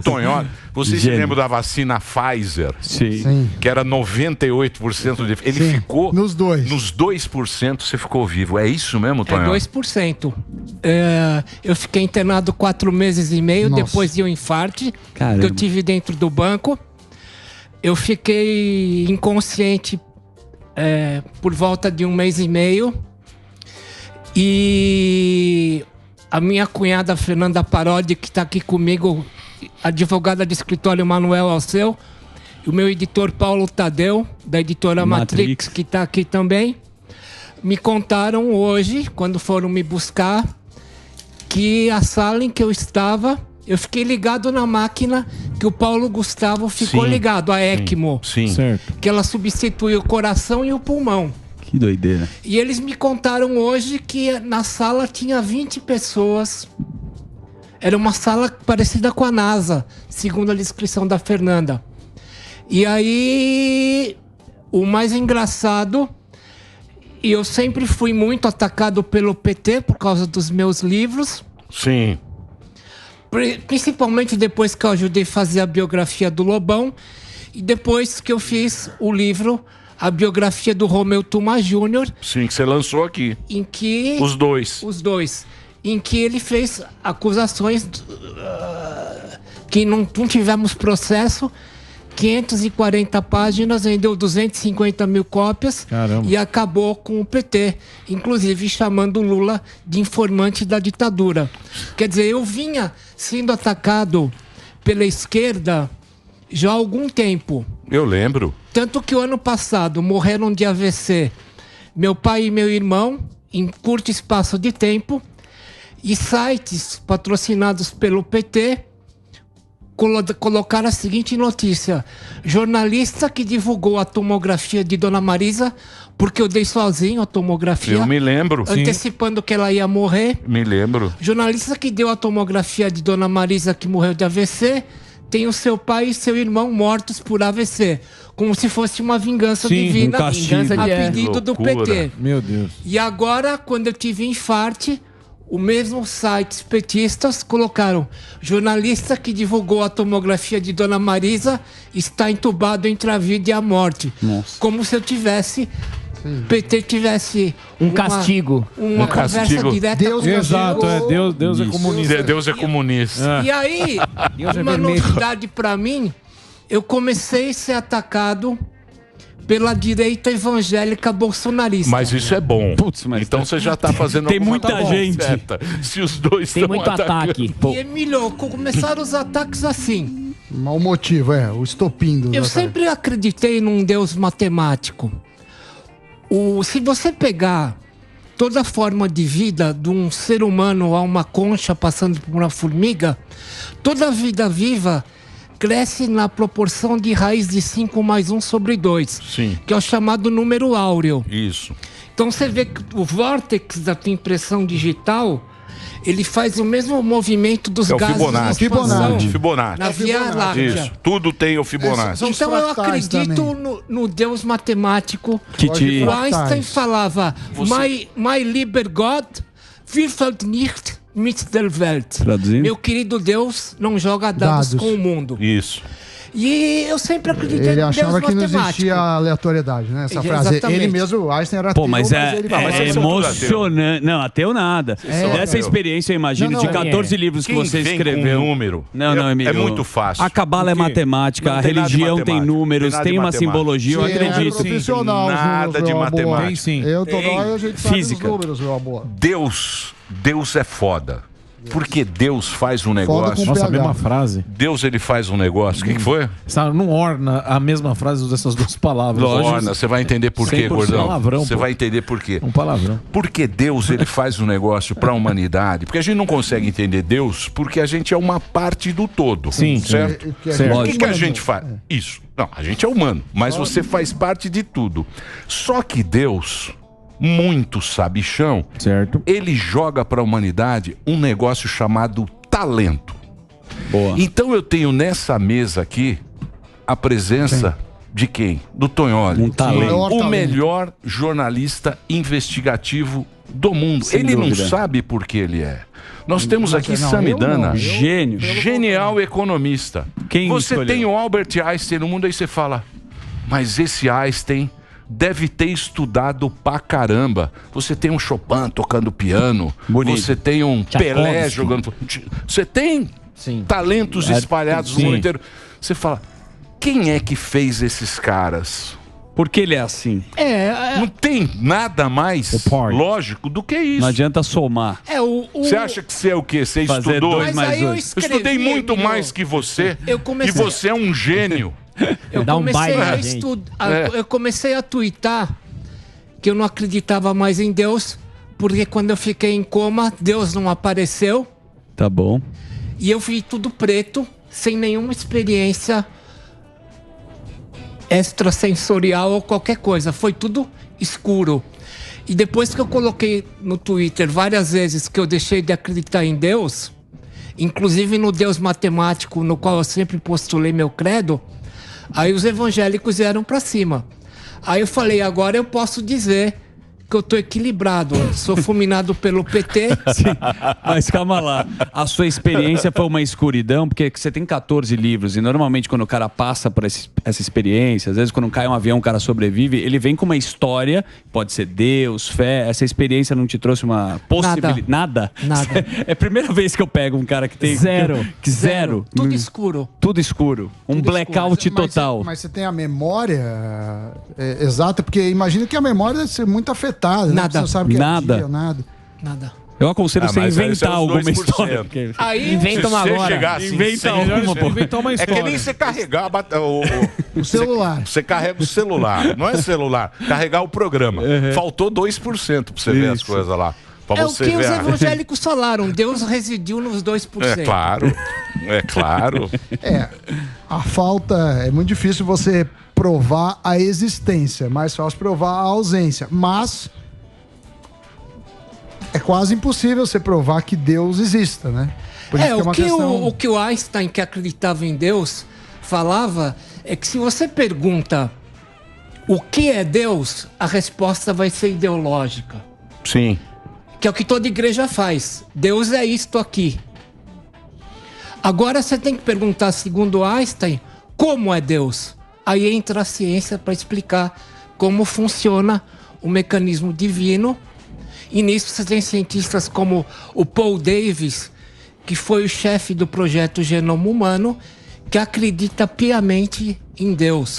Tonho, você se lembra da vacina Pfizer? Sim. Que era 98% de... Ele ficou... Nos 2%. Nos 2% você ficou vivo. É isso mesmo, Tonho? É 2%. Eu fiquei internado 4 meses e meio depois de um infarte que eu tive dentro do banco. Eu fiquei inconsciente por volta de 1 mês e meio. E a minha cunhada Fernanda Parodi, que está aqui comigo, advogada de escritório Manuel Alceu, e o meu editor Paulo Tadeu, da editora Matrix, que está aqui também, me contaram hoje, quando foram me buscar, que a sala em que eu estava, eu fiquei ligado na máquina que o Paulo Gustavo ficou ligado, a ECMO. Certo. Que ela substitui o coração e o pulmão. Que doideira. E eles me contaram hoje que na sala tinha 20 pessoas. Era uma sala parecida com a NASA, segundo a descrição da Fernanda. E aí, o mais engraçado, e eu sempre fui muito atacado pelo PT por causa dos meus livros. Sim. Principalmente depois que eu ajudei a fazer a biografia do Lobão e depois que eu fiz o livro, a biografia do Romeu Tuma Júnior. Sim, que você lançou aqui. Em que... Os dois. Em que ele fez acusações que não tivemos processo, 540 páginas, vendeu 250 mil cópias. Caramba. E acabou com o PT, inclusive chamando Lula de informante da ditadura. Quer dizer, eu vinha sendo atacado pela esquerda já há algum tempo. Eu lembro. Tanto que o ano passado morreram de AVC meu pai e meu irmão, em curto espaço de tempo, e sites patrocinados pelo PT colocaram a seguinte notícia: jornalista que divulgou a tomografia de Dona Marisa, porque eu dei sozinho a tomografia. Eu me lembro. Antecipando que ela ia morrer. Me lembro. Jornalista que deu a tomografia de Dona Marisa, que morreu de AVC, tem o seu pai e seu irmão mortos por AVC. Como se fosse uma vingança divina, um castigo. a pedido do PT. Meu Deus. E agora, quando eu tive infarte, o mesmo sites petistas colocaram: jornalista que divulgou a tomografia de Dona Marisa está entubado entre a vida e a morte. Nossa. Como se eu tivesse... PT tivesse castigo. Uma conversa direta Deus, com exato, Deus. Deus é comunista. Deus é comunista. E aí, uma novidade pra mim, eu comecei a ser atacado pela direita evangélica bolsonarista. Mas isso é bom. Putz, mas então você já está fazendo tem alguma muita coisa gente. certa. Se os dois Tem estão muito atacando. ataque. E Emílio, começaram os ataques assim. O motivo, o estopim do... Eu sempre acreditei num Deus matemático. Se você pegar toda a forma de vida de um ser humano a uma concha passando por uma formiga, toda a vida viva cresce na proporção de raiz de 5 mais 1 sobre 2. Sim. Que é o chamado número áureo. Isso. Então você vê que o vórtex da tua impressão digital, ele faz o mesmo movimento dos gases de expansão Fibonacci. na Via Láctea. Isso. Tudo tem o Fibonacci. Então eu acredito no Deus matemático. O Einstein falava: My lieber Gott, würfelt nicht mit der Welt. Traduzindo? Meu querido Deus não joga dados com o mundo. Isso. E eu sempre acreditei Ele no Deus achava que não matemático. existia aleatoriedade, né? Essa frase. Exatamente. Ele mesmo, Einstein era Pô, ateu, mas ele falava, é emocionante. Não, ateu nada. Dessa experiência, eu imagino, de 14 livros que você escreveu. Com número. Não, Emílio. É muito fácil. A cabala é matemática, a religião tem números, tem uma simbologia, eu acredito. profissional, Nada de matemática. Tem sim. Eu tô lá e a gente sabe Física. os números, meu amor. Deus é foda. Porque Deus faz um negócio. Nossa, a mesma frase. Deus, ele faz um negócio. O que foi? Não orna a mesma frase dessas duas palavras. Orna, você vai entender por quê, 100% gordão. palavrão, Você vai entender por quê. Um palavrão. Porque Deus, ele faz um negócio para a humanidade. Porque a gente não consegue entender Deus porque a gente é uma parte do todo. Sim. Certo? Que O que a gente faz? Isso. Não, a gente é humano, mas você faz parte de tudo. Só que Deus, muito sabichão, certo, ele joga para a humanidade um negócio chamado talento. Boa. Então eu tenho nessa mesa aqui a presença De quem? Do Tonholi. Um talento. O melhor jornalista investigativo do mundo. Sem ele dúvida. não sabe por que ele é. Nós temos aqui Samidana, Gênio. genial economista. Quem Você escolheu? tem o Albert Einstein no mundo, aí você fala, mas esse Einstein deve ter estudado pra caramba. Você tem um Chopin tocando piano, Bonito. você tem um Pelé jogando... Você tem talentos espalhados no mundo inteiro. Você fala, quem é que fez esses caras? Por que ele é assim? Não tem nada mais lógico do que isso. Não adianta somar. Você acha que você é o quê? Você Fazer estudou? 2 mais aí eu 2. Eu estudei muito Emílio. mais que você. Eu comecei- E você é um gênio. Eu Dá um comecei baile a na gente. estudar. É. Eu comecei a tuitar que eu não acreditava mais em Deus, porque quando eu fiquei em coma, Deus não apareceu Tá bom. e eu vi tudo preto, sem nenhuma experiência extrasensorial ou qualquer coisa. Foi tudo escuro. E depois que eu coloquei no Twitter várias vezes que eu deixei de acreditar em Deus, inclusive no Deus matemático, no qual eu sempre postulei meu credo, aí os evangélicos vieram pra cima. Aí eu falei, agora eu posso dizer que eu tô equilibrado. Sou fulminado pelo PT. Mas calma lá. A sua experiência foi uma escuridão, porque você tem 14 livros e normalmente quando o cara passa por essa experiência, às vezes quando cai um avião o cara sobrevive, ele vem com uma história, pode ser Deus, fé. Essa experiência não te trouxe uma possibilidade? Nada? Nada. É a primeira vez que eu pego um cara que tem... Zero. Zero. Tudo escuro. Tudo escuro. Um Tudo blackout total. Mas você tem a memória exata, porque imagina que a memória deve ser muito afetada. Né? Nada. Você não sabe o que Nada. é dia, nada. Nada. Eu aconselho você a mas aí inventar são os alguma 2%. história. Aí Inventa uma Se você agora. chegar assim, Inventa sem- uma, pô. Inventar uma É história. que nem você carregar O celular. Você carrega o celular. Não é celular. Carregar o programa. Faltou 2% pra você ver as coisas lá. Pra é o você que ver os a- evangélicos falaram. Deus residiu nos 2%. É claro. É claro. A falta é muito difícil você provar a existência, mais fácil provar a ausência, mas é quase impossível você provar que Deus exista, né? Por isso É, uma o que questão- o que o Einstein, que acreditava em Deus, falava é que se você pergunta o que é Deus, a resposta vai ser ideológica. Sim. Que é o que toda igreja faz. Deus é isto aqui. Agora você tem que perguntar, segundo Einstein, como é Deus? Aí entra a ciência para explicar como funciona o mecanismo divino. E nisso você tem cientistas como o Paul Davies, que foi o chefe do projeto Genoma Humano, que acredita piamente em Deus.